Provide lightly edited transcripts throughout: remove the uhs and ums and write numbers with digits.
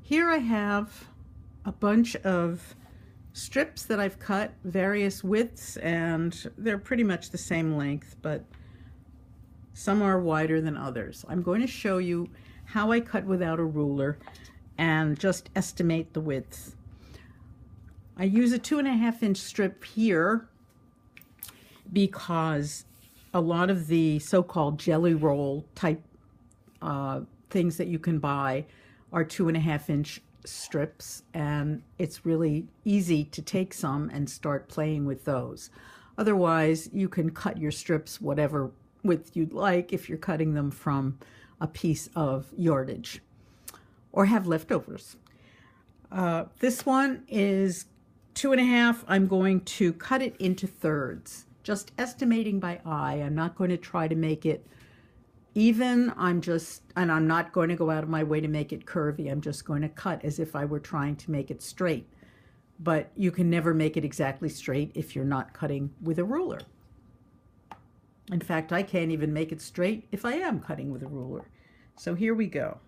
Here I have a bunch of strips that I've cut various widths, and they're pretty much the same length, but some are wider than others. I'm going to show you how I cut without a ruler and just estimate the width. I use a 2.5-inch strip here because a lot of the so-called jelly roll type things that you can buy are 2.5-inch strips, and it's really easy to take some and start playing with those. Otherwise, you can cut your strips whatever width you'd like if you're cutting them from a piece of yardage or have leftovers. This one is 2.5. I'm going to cut it into thirds, just estimating by eye. I'm not going to try to make it even. I'm not going to go out of my way to make it curvy. I'm just going to cut as if I were trying to make it straight. But you can never make it exactly straight if you're not cutting with a ruler. In fact, I can't even make it straight if I am cutting with a ruler. So here we go.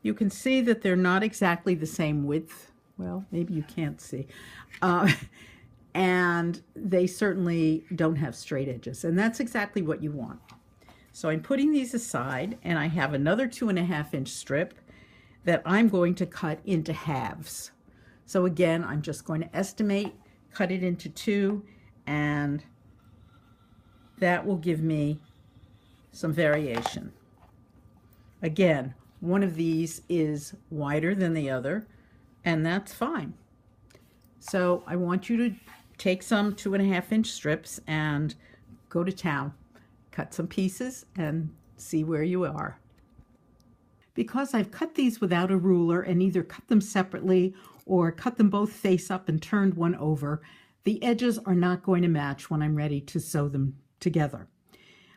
You can see that they're not exactly the same width. Well, maybe you can't see. And they certainly don't have straight edges, and that's exactly what you want. So I'm putting these aside, and I have another 2.5-inch strip that I'm going to cut into halves. So again, I'm just going to estimate, cut it into two, and that will give me some variation. Again, one of these is wider than the other, and that's fine. So I want you to take some 2.5-inch strips and go to town. Cut some pieces and see where you are. Because I've cut these without a ruler and either cut them separately or cut them both face up and turned one over, the edges are not going to match when I'm ready to sew them together.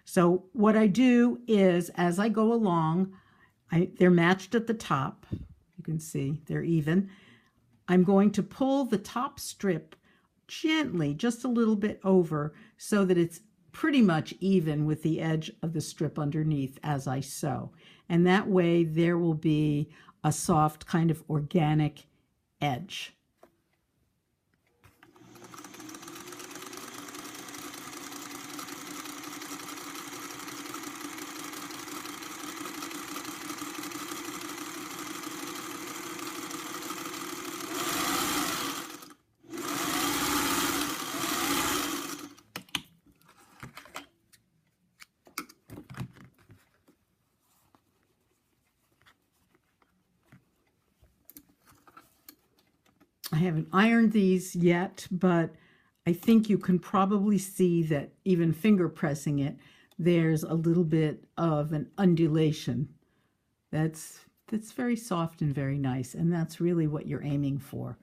So what I do is, as I go along, they're matched at the top. You can see they're even. I'm going to pull the top strip gently, just a little bit over, so that it's pretty much even with the edge of the strip underneath as I sew. And that way there will be a soft kind of organic edge. I haven't ironed these yet, but I think you can probably see that even finger pressing it, there's a little bit of an undulation. That's very soft and very nice, and that's really what you're aiming for.